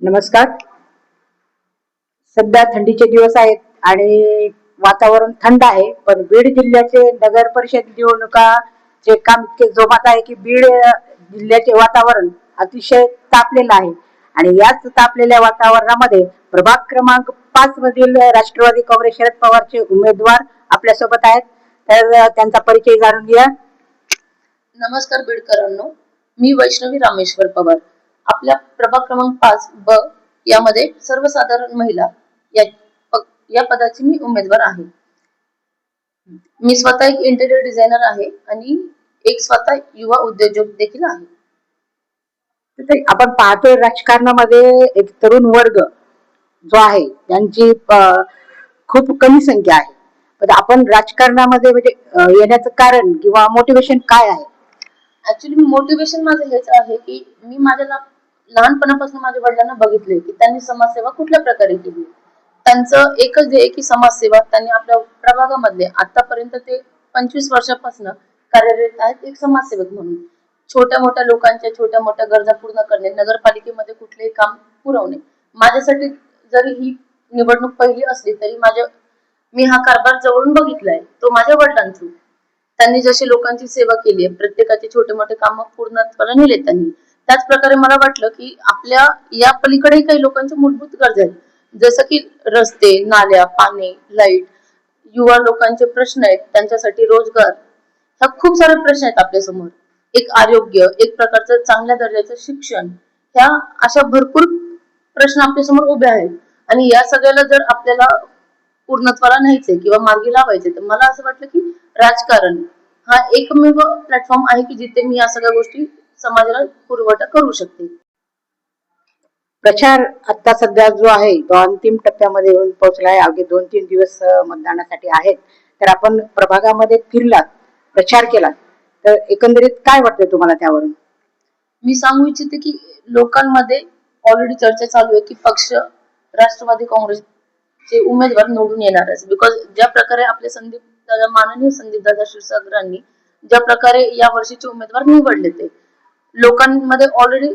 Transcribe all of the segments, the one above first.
नमस्कार. सध्या थंडीचे दिवस आहेत आणि वातावरण थंड आहे, पण बीड जिल्ह्याचे नगर परिषद निवडणुकाचे काम इतके जोमात आहे की बीड जिल्ह्याचे वातावरण अतिशय तापलेलं आहे. आणि याच तापलेल्या वातावरणामध्ये प्रभाग क्रमांक 5 मधील राष्ट्रवादी काँग्रेस शरद पवारचे उमेदवार आपल्या सोबत आहेत. तर त्यांचा परिचय जाणून घ्या. नमस्कार बीडकरांनो, मी वैष्णवी रामेश्वर पवार. आपल्या प्रभाग क्रमांक 5 ब यामध्ये सर्वसाधारण महिला या पदाची मी उमेदवार आहे. मी स्वतः एक इंटेरियर डिझायनर आहे आणि एक स्वतः युवा उद्योजक देखील आहे. आपण पाहतोय राजकारणामध्ये एक तरुण वर्ग जो आहे त्यांची खूप कमी संख्या आहे. पण आपण राजकारणामध्ये म्हणजे येण्याचं कारण किंवा मोटिवेशन काय आहे? ऍक्च्युली मोटिवेशन माझं हेच आहे की मी माझ्या लहानपणापासून माझ्या वडिलांना बघितले की त्यांनी समाजसेवा कुठल्या प्रकारे केली. त्यांचं एकच ध्येय की समाजसेवा. त्यांनी आपल्या प्रभागामधले आतापर्यंत ते 25 वर्षापासून कार्यरत आहेत एक समाजसेवक म्हणून. छोट्या मोठ्या लोकांच्या छोट्या मोठ्या गरजा पूर्ण करणे, नगरपालिकेमध्ये कुठलेही काम पुरवणे. माझ्यासाठी जरी ही निवडणूक पहिली असली तरी मी हा कारभार जवळून बघितलाय, तो माझ्या वडिलांचा. त्यांनी जशी लोकांची सेवा केली आहे, प्रत्येकाचे छोटे मोठे काम पूर्णत्वाला नेले त्यांनी. त्याच प्रकारे मला वाटलं की आपल्या या पलीकडेही काही लोकांच्या मूलभूत गरजा आहेत, जसं की रस्ते, नाल्या, पाणी, लाईट, युवा लोकांचे प्रश्न आहेत, त्यांच्यासाठी रोजगार, ह्या खूप सारे प्रश्न आहेत आपल्या समोर. एक आरोग्य, एक प्रकारचं चांगल्या दर्जाचं शिक्षण, ह्या अशा भरपूर प्रश्न आपल्या समोर उभे आहेत. आणि या सगळ्याला जर आपल्याला पूर्णत्वाला न्यायचंय किंवा मार्गी लावायचे, तर मला असं वाटलं की राजकारण हा एकमेव प्लॅटफॉर्म आहे की जिथे मी या सगळ्या गोष्टी समाजाला पुरवठा करू शकते. प्रचार आता सध्या जो आहे तो अंतिम टप्प्यामध्ये येऊन पोहोचला आहे. अवघे 2-3 दिवस मतदानासाठी आहेत. तर आपण प्रभागामध्ये फिरलात, प्रचार केला, तर एकंदरीत काय वाटतं तुम्हाला त्यावरून? मी सांगू इच्छिते की लोकांमध्ये ऑलरेडी चर्चा चालू आहे की पक्ष राष्ट्रवादी काँग्रेसचे उमेदवार निवडून येणारच. बिकॉज ज्या प्रकारे आपले माननीय संदीप दादा क्षीरसागरांनी ज्या प्रकारे या वर्षीचे उमेदवार निवडले, ते लोकांमध्ये ऑलरेडी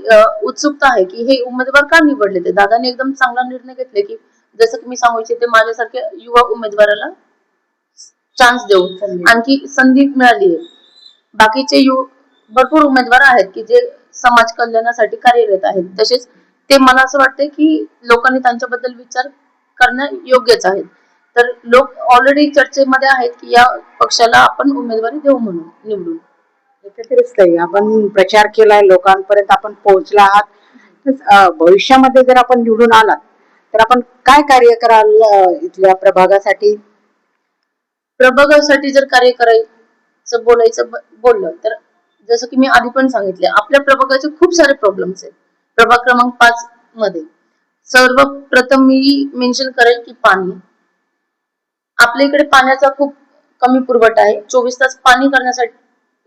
उत्सुकता आहे की हे उमेदवार का निवडले. ते दादांनी एकदम चांगला निर्णय घेतले की जसं की मी सांगू इच्छिते माझ्यासारख्या युवा उमेदवाराला चान्स देऊन आणखी संधी मिळाली आहे. बाकीचे भरपूर उमेदवार आहेत की जे समाज कल्याणासाठी कार्यरत आहेत. तसेच ते मला असं वाटतं की लोकांनी त्यांच्याबद्दल विचार करणं योग्यच आहे. तर लोक ऑलरेडी चर्चेमध्ये आहेत की या पक्षाला आपण उमेदवारी देऊ म्हणून निवडून. एकत्रित आपण प्रचार केलाय, लोकांपर्यंत आपण पोहोचला आहात. भविष्यामध्ये जर आपण निवडून आलात तर आपण काय कार्य कराल इथल्या प्रभागासाठी? प्रभागासाठी जर कार्य करायचं बोललं तर जसं की मी आधी पण सांगितले, आपल्या प्रभागाचे खूप सारे प्रॉब्लेम्स आहेत. प्रभाग क्रमांक 5 मध्ये सर्वप्रथम मी मेन्शन करेल की पाणी. आपल्या इकडे पाण्याचा खूप कमी पुरवठा आहे. 24 तास पाणी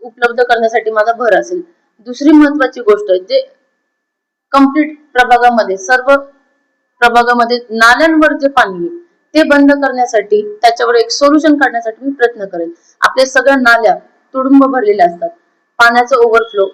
उपलब्ध करण्यासाठी माझा भर असेल. दुसरी महत्वाची गोष्ट जे कंप्लीट प्रभागामध्ये सर्व प्रभागामध्ये नाल्यांवर जे पाणी आहे ते बंद करण्यासाठी, त्याच्यावर एक सोल्युशन काढण्यासाठी मी प्रयत्न करेल. आपल्या सगळ्या नाल्या तुडुंब भरलेल्या असतात. पाण्याचा ओव्हरफ्लो,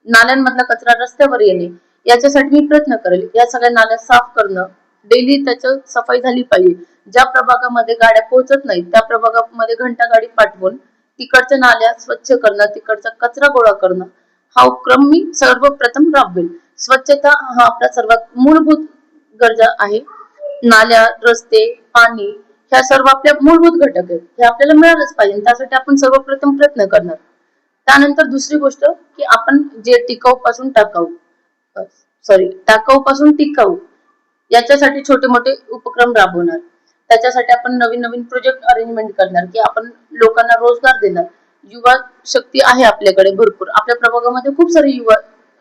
नाल्यांमधला कचरा रस्त्यावर येणे, याच्यासाठी मी प्रयत्न करेल. या सगळ्या नाल्या साफ करणं, डेली त्याची सफाई झाली पाहिजे. ज्या प्रभागामध्ये गाड्या पोहोचत नाहीत त्या प्रभागामध्ये घंटा गाडी पाठवून तिकडच्या नाल्या स्वच्छ करणं, तिकडचा कचरा गोळा करणं, हा उपक्रम मी सर्वप्रथम राबवेल. स्वच्छता हा आपला सर्वात मूलभूत गरजा आहे. नाल्या, रस्ते, पाणी, ह्या सर्व आपल्या मूलभूत घटक आहेत. हे आपल्याला मिळालंच पाहिजे. त्यासाठी आपण सर्वप्रथम प्रयत्न करणार. त्यानंतर दुसरी गोष्ट की आपण जे टाकाऊ पासून टिकाऊ याच्यासाठी छोटे मोठे उपक्रम राबवणार. त्याच्यासाठी आपण नवीन नवीन प्रोजेक्ट अरेंजमेंट करणार की आपण लोकांना रोजगार देणार. युवा शक्ती आहे आपल्याकडे भरपूर. आपल्या प्रभागामध्ये खूप सारे युवा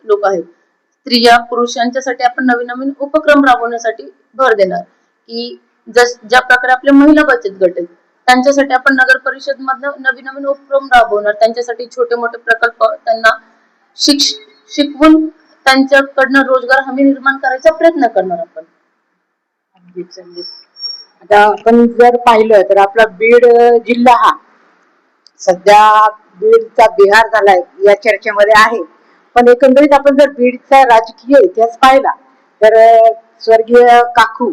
लोक आहेत, स्त्रिया, पुरुष, यांच्यासाठी आपण नवीन नवीन उपक्रम राबवण्यासाठी भर देणार. की ज्या प्रकारे आपले महिला बचत गट आहेत त्यांच्यासाठी आपण नगर परिषद मधनं नवीन नवीन उपक्रम राबवणार. त्यांच्यासाठी छोटे मोठे प्रकल्प त्यांना शिकवून त्यांच्याकडनं रोजगार हमी निर्माण करायचा प्रयत्न करणार आपण. आता आपण जर पाहिलं तर आपला बीड जिल्हा हा सध्या बीडचा बिहार झालाय या चर्चेमध्ये आहे. पण एकंदरीत आपण जर बीडचा राजकीय इतिहास पाहिला तर स्वर्गीय काकू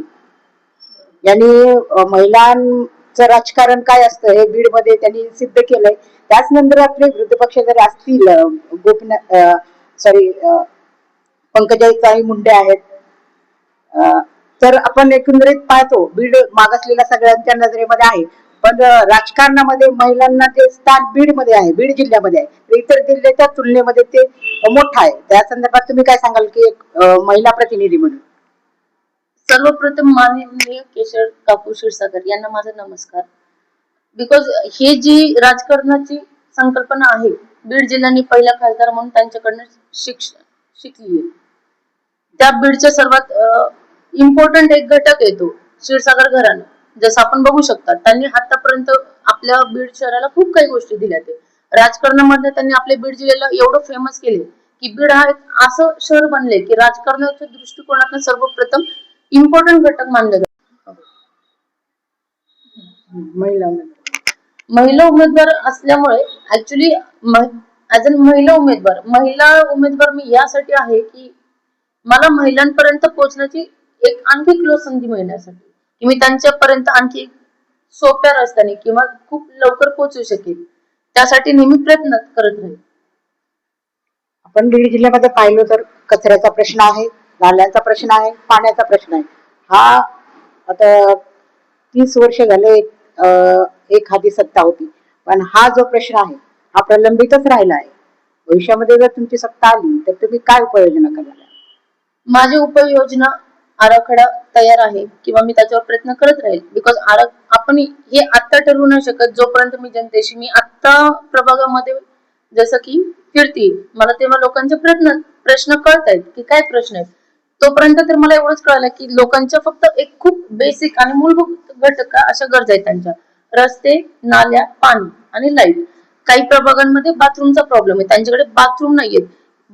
यांनी महिलांचं राजकारण काय असतं हे बीड मध्ये त्यांनी सिद्ध केलंय. त्याच नंतर आपले विरोधी पक्ष जर असतील गोपीनाथ सॉरी पंकजाताई मुंडे आहेत, तर आपण एकंदरीत पाहतो बीड मागासलेल्या सगळ्यांच्या नजरेमध्ये आहे. पण राजकारणामध्ये महिलांना जे स्थान बीड मध्ये आहे, बीड जिल्ह्यामध्ये आहे, इतर जिल्ह्याच्या तुलनेमध्ये ते मोठं आहे. त्या संदर्भात तुम्ही काय सांगाल की एक महिला प्रतिनिधी म्हणून? सर्वप्रथम माननीय केशर काकू क्षीरसागर यांना माझा नमस्कार. बिकॉज हे जी राजकारणाची संकल्पना आहे बीड जिल्ह्याने पहिला खासदार म्हणून त्यांच्याकडनं शिकली. त्या बीडच्या सर्वात इम्पॉर्टंट एक घटक येतो क्षीरसागर घराणं. जसं आपण बघू शकता त्यांनी आतापर्यंत आपल्या बीड शहराला खूप काही गोष्टी दिल्या. ते राजकारणामध्ये त्यांनी आपल्या बीड जिल्ह्याला एवढं फेमस केले की बीड हा एक असं शहर बनले की राजकारणाच्या दृष्टिकोनातून सर्वप्रथम इम्पॉर्टंट घटक मानले जातात. महिला उमेदवार असल्यामुळे ऍक्च्युली ऍज अ महिला उमेदवार मी यासाठी आहे की मला महिलांपर्यंत पोहोचण्याची एक आणखी क्लोज संधी मिळण्यासाठी की मी त्यांच्यापर्यंत आणखी सोप्या रस्त्याने किंवा खूप लवकर पोहोचू शकेल, त्यासाठी नेहमी प्रयत्न करत राहील. आपण बीड जिल्ह्यामध्ये पाहिलं तर कचऱ्याचा प्रश्न आहे, नाल्यांचा प्रश्न आहे, पाण्याचा प्रश्न आहे. हा आता 30 वर्ष झाले एखादी सत्ता होती, पण हा जो प्रश्न आहे हा प्रलंबितच राहिला आहे. भविष्यामध्ये जर तुमची सत्ता आली तर तुम्ही काय उपाययोजना करणार? माझी उपाययोजना आराखडा तयार आहे किंवा मी त्याच्यावर प्रयत्न करत राहील. बिकॉज आपण हे आत्ता ठरवू नाही शकत जोपर्यंत मी जनतेशी मी आत्ता प्रभागामध्ये जसं की फिरती, मला तेव्हा लोकांचे प्रश्न कळत आहेत की काय प्रश्न आहेत. तोपर्यंत तर मला एवढंच कळालं की लोकांच्या फक्त एक खूप बेसिक आणि मूलभूत घटक अशा गरजा आहेत त्यांच्या. रस्ते, नाल्या, पाणी आणि लाईट. काही प्रभागांमध्ये बाथरूमचा प्रॉब्लेम आहे, त्यांच्याकडे बाथरूम नाहीये.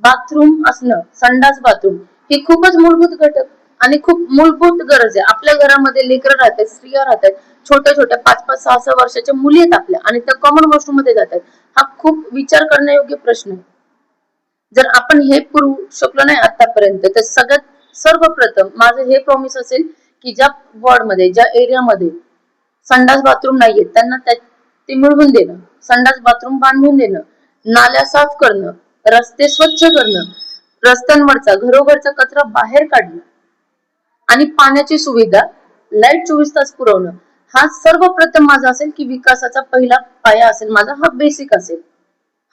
बाथरूम असणं, संडास बाथरूम हे खूपच मूलभूत घटक आणि खूप मूलभूत गरज आहे. आपल्या घरामध्ये लेकरं राहतात, स्त्रिया राहतात, छोट्या छोट्या 5-5, 6-6 वर्षाच्या मुली आहेत आपल्या आणि त्या कॉमन वॉशरूम मध्ये जातात. हा खूप विचार करण्यायोग्य प्रश्न आहे. जर आपण हे पुरवू शकलो नाही आतापर्यंत तर सर्वप्रथम माझं हे प्रॉमिस असेल की ज्या वॉर्डमध्ये, ज्या एरियामध्ये संडास बाथरूम नाहीये त्यांना ते मिळवून देणं, संडास बाथरूम बांधून देणं, नाल्या साफ करणं, रस्ते स्वच्छ करणं, रस्त्यांवरचा घरोघरचा कचरा बाहेर काढणं आणि पाण्याची सुविधा, लाईट 24 तास पुरवणं. हा सर्वप्रथम माझा असेल की विकासाचा पहिला पाया असेल माझा, हा बेसिक असेल.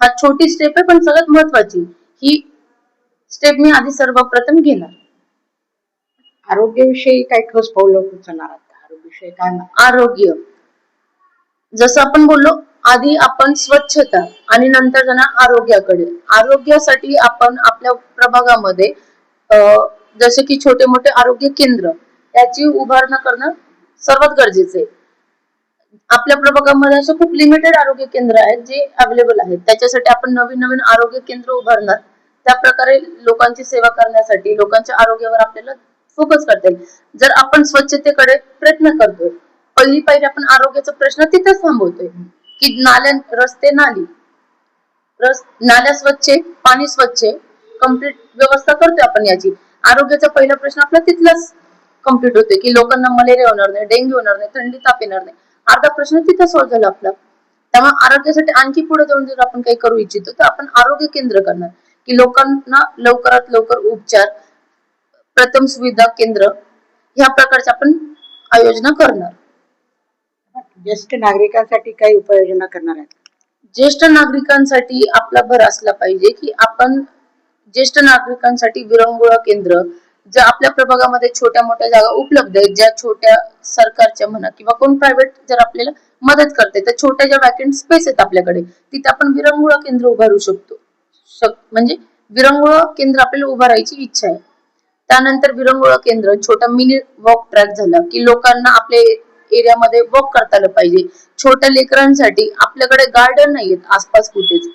हा छोटी स्टेप आहे पण सगळ्यात महत्वाची. ही स्टेप मी आधी सर्वप्रथम घेणार. आरोग्याविषयी काय ठोस पावलं उचलणार? आरोग्याविषयी काय? आरोग्य जसं आपण बोललो आधी आपण स्वच्छता आणि नंतर जाणार आरोग्याकडे. आरोग्यासाठी आपण आपल्या प्रभागामध्ये जसे की छोटे मोठे आरोग्य केंद्र याची उभारणा करणं सर्वात गरजेचं आहे. आपल्या प्रभागामध्ये असे खूप लिमिटेड आरोग्य केंद्र आहेत जे अवेलेबल आहेत. त्याच्यासाठी आपण नवीन नवीन आरोग्य केंद्र उभारणार. त्या प्रकारे लोकांची सेवा करण्यासाठी, लोकांच्या आरोग्यावर आपल्याला फोकस करता येईल. जर आपण स्वच्छतेकडे प्रयत्न करतोय, पहिली पायरी आपण आरोग्याचा प्रश्न तिथेच थांबवतोय की रस्ते, नाल्या स्वच्छ, पाणी स्वच्छ, कम्प्लीट व्यवस्था करतोय आपण याची. आरोग्याचा पहिला प्रश्न आपला तिथलाच कम्प्लीट होतोय की लोकांना मलेरिया होणार नाही, डेंग्यू होणार नाही, थंडी ताप येणार नाही. अर्धा प्रश्न तिथं सॉल्व्ह झाला आपला. त्यामुळे आरोग्यासाठी आणखी पुढे जाऊन जर आपण काही करू इच्छितो तर आपण आरोग्य केंद्र करणार की लोकांना लवकरात लवकर उपचार, प्रथम सुविधा केंद्र ह्या प्रकारच्या आपण आयोजना करणार. ज्येष्ठ नागरिकांसाठी काही उपाययोजना करणार आहेत? ज्येष्ठ नागरिकांसाठी आपला भर असला पाहिजे की आपण ज्येष्ठ नागरिकांसाठी विरंगुळा केंद्र, ज्या आपल्या प्रभागामध्ये छोट्या मोठ्या जागा उपलब्ध आहेत, ज्या छोट्या सरकारच्या म्हणा किंवा कोण प्रायव्हेट जर आपल्याला मदत करते तर छोट्या ज्या वॅकंट स्पेस आहेत आपल्याकडे तिथे आपण विरंगुळा केंद्र उभारू शकतो. म्हणजे विरंगुळा केंद्र आपल्याला उभारायची इच्छा आहे. त्यानंतर विरंगुळा केंद्र, छोटा मिनी वॉक ट्रॅक झाला की लोकांना आपल्या एरियामध्ये वॉक करता आलं पाहिजे. छोट्या लेकरांसाठी आपल्याकडे गार्डन नाहीयेत आसपास कुठेच.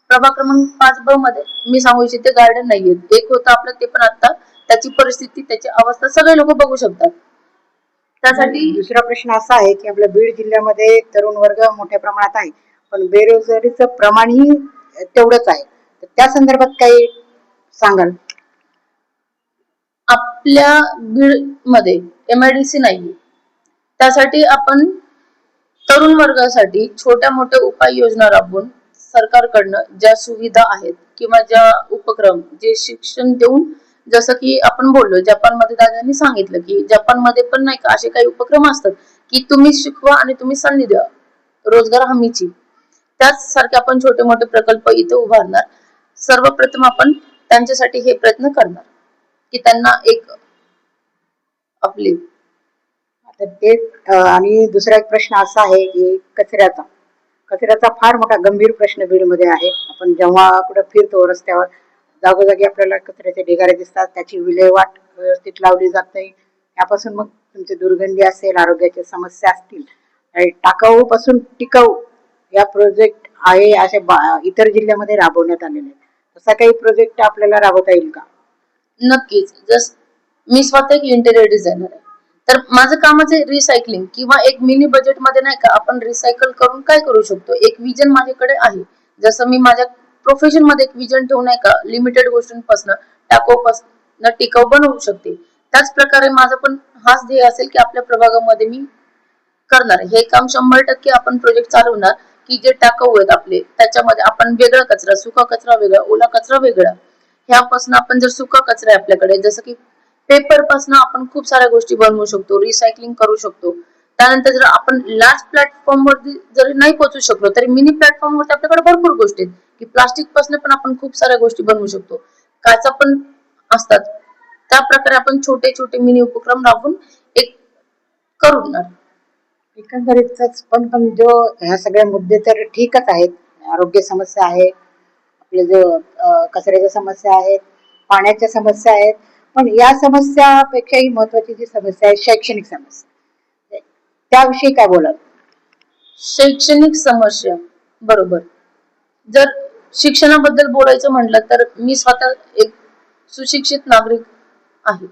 प्रभाग क्रमांक 5 मध्ये मी सांगू इच्छिते गार्डन नाहीयेत. एक होतं आपलं, ते पण आता त्याची परिस्थिती, त्याची अवस्था सगळे लोक बघू शकतात. त्यासाठी दुसरा प्रश्न असा आहे की आपल्या बीड जिल्ह्यामध्ये तरुण वर्ग मोठ्या प्रमाणात आहे पण बेरोजगारीचं प्रमाणही तेवढंच आहे. त्या संदर्भात काही सांगाल? आपल्या बीड मध्ये MIDC नाहीये. त्यासाठी आपण तरुण वर्गासाठी छोट्या मोठ्या उपाययोजना राबवून सरकारकडनं ज्या सुविधा आहेत किंवा ज्या उपक्रम जे शिक्षण देऊन, जसं की आपण बोललो जपानमध्ये दादांनी सांगितलं की जपानमध्ये पण नाही का असे काही उपक्रम असतात की तुम्ही शिकवा आणि तुम्ही संधी द्या रोजगार हमीची. त्याच सारखे आपण छोटे मोठे प्रकल्प इथे उभारणार. सर्वप्रथम आपण त्यांच्यासाठी हे प्रयत्न करणार की त्यांना एक आपली आता ते आणि दुसरा एक प्रश्न असा आहे की कचऱ्याचा फार मोठा गंभीर प्रश्न बीडमध्ये आहे. आपण जेव्हा कुठे फिरतो रस्त्यावर जागोजागी आपल्याला कचऱ्याचे ढिगारे दिसतात, त्याची विल्हेवाट व्यवस्थित लावली जात नाही. यापासून मग तुमची दुर्गंधी असेल, आरोग्याच्या समस्या असतील, आणि टाकाऊ पासून टिकाऊ या प्रोजेक्ट आहे असे इतर जिल्ह्यामध्ये राबवण्यात आलेले आहेत. तसा काही प्रोजेक्ट आपल्याला राबवता येईल का? नक्कीच. मी स्वतः एक इंटेरियर डिझायनर आहे, तर माझं कामच आहे रिसायकलिंग किंवा एक मिनी बजेट मध्ये नाही का आपण रिसायकल करून काय करू शकतो. एक विजन माझ्याकडे आहे. जसं मी माझ्या प्रोफेशन मध्ये एक विजन ठेवून नाही का लिमिटेड गोष्टींपासून टाकाऊपासून टिकाऊ बनवू शकते. त्याच प्रकारे माझं पण हाच ध्येय असेल की आपल्या प्रभागामध्ये मी करणार हे काम 100% आपण प्रोजेक्ट चालवणार की जे टाकाऊ आहेत आपले त्याच्यामध्ये आपण वेगळा कचरा, सुका कचरा वेगळा, ओला कचरा वेगळा. ह्यापासून आपण जर सुका कचरा आहे आपल्याकडे जसं की पेपर पासून आपण खूप साऱ्या गोष्टी बनवू शकतो, रिसायकलिंग करू शकतो. त्यानंतर जर आपण लार्ज प्लॅटफॉर्म वरती जरी नाही पोहोचू शकलो तरी मिनी प्लॅटफॉर्म वरती आपल्याकडे भरपूर गोष्टी आहेत की प्लास्टिक पासून पण आपण खूप साऱ्या गोष्टी बनवू शकतो. काचा पण असतात. त्या प्रकारे आपण छोटे छोटे मिनी उपक्रम राबवून एक करूणार. एकंदरीतच पण जो ह्या सगळे मुद्दे तर ठीकच आहेत. आरोग्य समस्या आहे, आपले जो कचऱ्याच्या समस्या आहेत, पाण्याच्या समस्या आहेत, पण या समस्यापेक्षाही महत्वाची जी समस्या आहे शैक्षणिक समस्या, त्याविषयी काय बोलाल? शैक्षणिक समस्या बरोबर. जर शिक्षणाबद्दल बोलायचं म्हटलं तर मी स्वतः एक सुशिक्षित नागरिक आहे.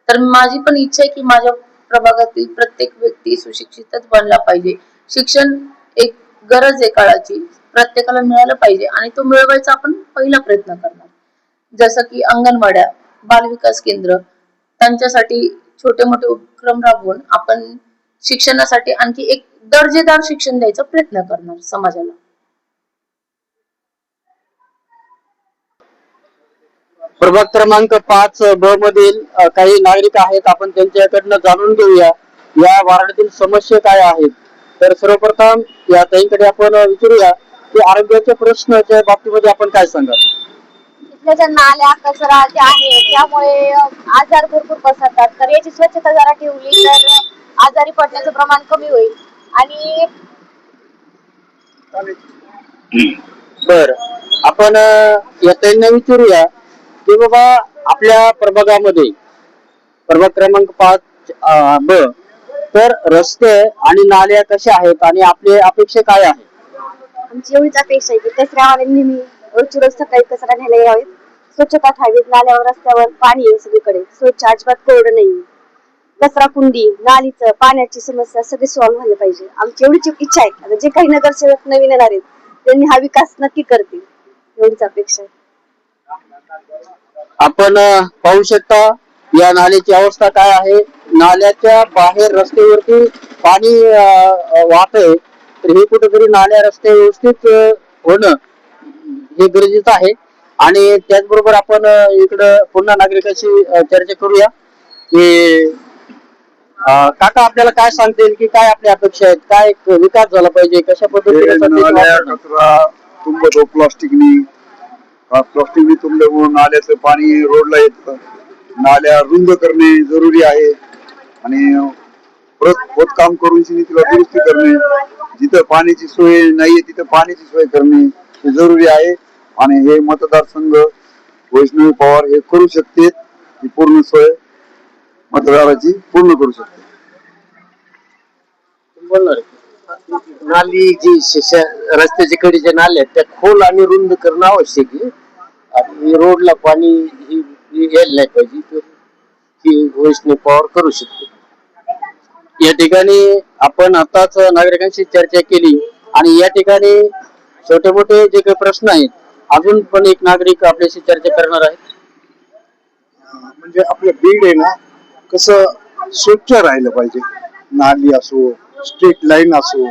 तर माझी पण इच्छा आहे की माझ्या प्रभागातील प्रत्येक व्यक्ती सुशिक्षितच बनला पाहिजे. शिक्षण एक गरज आहे काळाची, प्रत्येकाला मिळालं पाहिजे आणि तो मिळवायचा आपण पहिला प्रयत्न करणार. जसं की अंगणवाड्या, बालविकास केंद्र, त्यांच्यासाठी छोटे मोठे उपक्रम राबवून आपण शिक्षणासाठी आणखी एक दर्जेदार शिक्षण द्यायचा प्रयत्न करणार समाजाला. प्रभाग क्रमांक 5 ब मधील काही नागरिक आहेत, आपण त्यांच्याकडनं जाणून घेऊया या वार्डातील समस्या काय आहेत. तर सर्वप्रथम या ताईंकडे आपण विचारूया की आरोग्याच्या प्रश्नाच्या बाबतीमध्ये आपण काय सांगाल? इथल्या ज्या नाल्या कचरा जे आहे त्यामुळे आजार भरपूर पसरतात. तर याची स्वच्छता जरा ठेवली तर आजारी पडण्याचं प्रमाण कमी होईल. आणि बर, आपण या ताईंना विचारूया की बाबा आपल्या प्रभागामध्ये प्रभाग क्रमांक 5 ब तर रस्ते आणि नाल्या कशा आहेत आणि आपले अपेक्षा काय आहे? आमची एवढीच अपेक्षा आहे की कचऱ्यावाले नेहमी रोजची रोज सकाळी कचरा न्यायला यावेत, स्वच्छता ठेवावीत. नाल्यावर रस्त्यावर पाणी आहे सगळीकडे, स्वच्छ अजिबात कोरडं नाही. कचरा कुंडी, नालीचं पाण्याची समस्या सगळी सॉल्व्ह झाली पाहिजे. आमची एवढीच इच्छा आहे. आता जे काही नगरसेवक नवीन येणार आहेत त्यांनी हा विकास नक्की करतील, एवढीच अपेक्षा आहे. आपण पाहू शकता या नाल्याची अवस्था काय आहे. नाल्याच्या बाहेर रस्त्यावरती पाणी वाहत आहे. तर हे कुठेतरी नाल्या रस्ते व्यवस्थित होणं हे गरजेचं आहे. आणि त्याचबरोबर आपण इकडं पुन्हा नागरिकांशी चर्चा करूया की काका आपल्याला काय सांगतील की काय आपल्या अपेक्षा आहेत, काय विकास झाला पाहिजे, कशा पद्धतीने तुंबतो प्लास्टिकनी तुंबल्यामुळे नाल्याचं पाणी रोडला येतं. नाल्या रुंद करणे जरुरी आहे आणि परत काम करून तिला दुरुस्ती करणे, जिथं पाण्याची सोय नाहीये तिथं पाण्याची सोय करणे हे जरुरी आहे. आणि हे मतदारसंघ वैष्णवी पवार हे करू शकते, ही पूर्ण सोय मतदाराची पूर्ण करू शकते. नाली जी रस्त्याच्या कडेच्या नाल्या त्या खोल आणि रुंद करणं आवश्यक आहे. आणि रोडला पाणी यायला नाही पाहिजे, तर ही वैष्णवी पॉवर करू शकते. या ठिकाणी आपण आताच नागरिकांशी चर्चा केली आणि या ठिकाणी छोटे मोठे जे काही प्रश्न आहेत अजून पण एक नागरिक आपल्याशी चर्चा करणार आहेत. म्हणजे आपलं बीड आहे ना कसं स्वच्छ राहिलं पाहिजे. नाली असो, स्ट्रीट लाईन असो,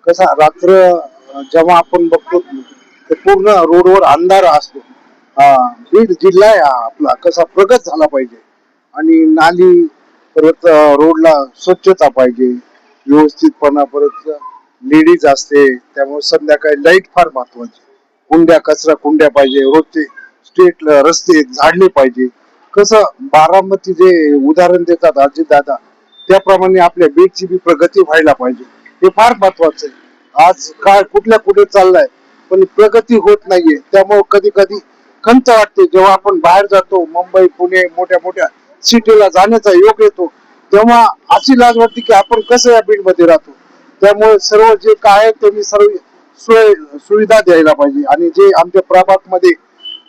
कसा रात्र जेव्हा आपण बघतो तर पूर्ण रोडवर अंधार असतो. बीड जिल्हा आहे हा आपला कसा प्रगत झाला पाहिजे आणि नाली परत रोडला स्वच्छता पाहिजे व्यवस्थितपणा. परत लेडीज असते त्यामुळे संध्याकाळी लाईट फार महत्वाची. कुंड्या कचरा कुंड्या पाहिजे, रोजचे स्ट्रीट रस्ते झाडले पाहिजे. कसं बारामती जे उदाहरण देतात अजितदादा त्याप्रमाणे आपल्या बीडची बी प्रगती व्हायला पाहिजे. हे फार महत्वाचं आहे. आज काळ कुठल्या कुठे चाललाय पण प्रगती होत नाहीये. त्यामुळे कधी कधी खंत वाटते जेव्हा आपण बाहेर जातो, मुंबई पुणे मोठ्या मोठ्या सिटीला जाण्याचा योग येतो तेव्हा अशी लाज वाटते की आपण कसं या बीड मध्ये राहतो. त्यामुळे सर्व जे काय आहे त्यांनी सर्व सोय सुविधा द्यायला पाहिजे. आणि जे आमच्या प्रभाग मध्ये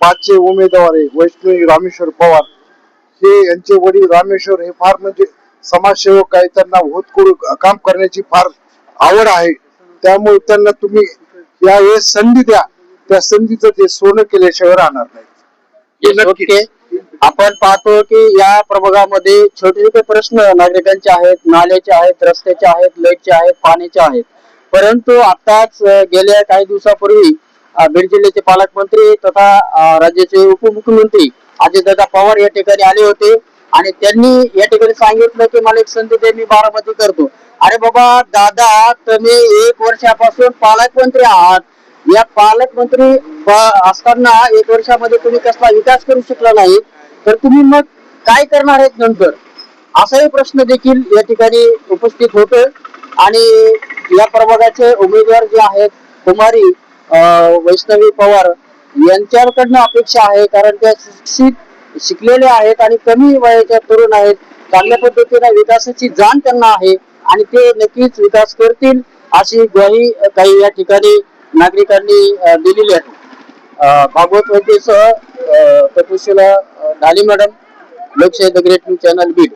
5 उमेदवार आहे वैष्णवी रामेश्वर पवार, हे यांचे वडील रामेश्वर हे फार म्हणजे समाजसेवक आहे. त्यांना होतकरू काम करण्याची फार आवड आहे. त्यामुळे त्यांना तुम्ही यावेळेस संधी द्या. त्या संधीचं ते सोनं केल्याशिवाय राहणार नाही. ओके. आपण पाहतो की या प्रभागामध्ये छोटे छोटे प्रश्न नागरिकांचे आहेत, नाल्याचे आहेत, रस्त्याचे आहेत, लाईटचे आहेत, पाण्याचे आहेत. परंतु आताच गेल्या काही दिवसापूर्वी बीड जिल्ह्याचे पालकमंत्री तथा राज्याचे उपमुख्यमंत्री अजितदादा पवार या ठिकाणी आले होते आणि त्यांनी या ठिकाणी सांगितलं की मला एक संधी दे, मी बारामती करतो. अरे बाबा दादा, तुम्ही 1 वर्षापासून पालकमंत्री आहात. या पालकमंत्री असताना 1 वर्षामध्ये तुम्ही कसला विकास करू शकला नाही तर तुम्ही मग काय करणार आहेत नंतर, असाही प्रश्न देखील या ठिकाणी उपस्थित होतो. आणि या प्रभागाचे उमेदवार जे आहेत कुमारी वैष्णवी पवार यांच्याकडनं अपेक्षा आहे, कारण त्या शिकलेले आहेत आणि कमी वयाच्या तरुण आहेत. चांगल्या पद्धतीने विकासाची जाण त्यांना आहे आणि ते नक्कीच विकास करतील अशी ग्वाही काही या ठिकाणी नागरिकांनी दिलेली आहे. भागवत वैद्यसह तपशीला ढाली मॅडम, लोकशाही the great news channel Beed.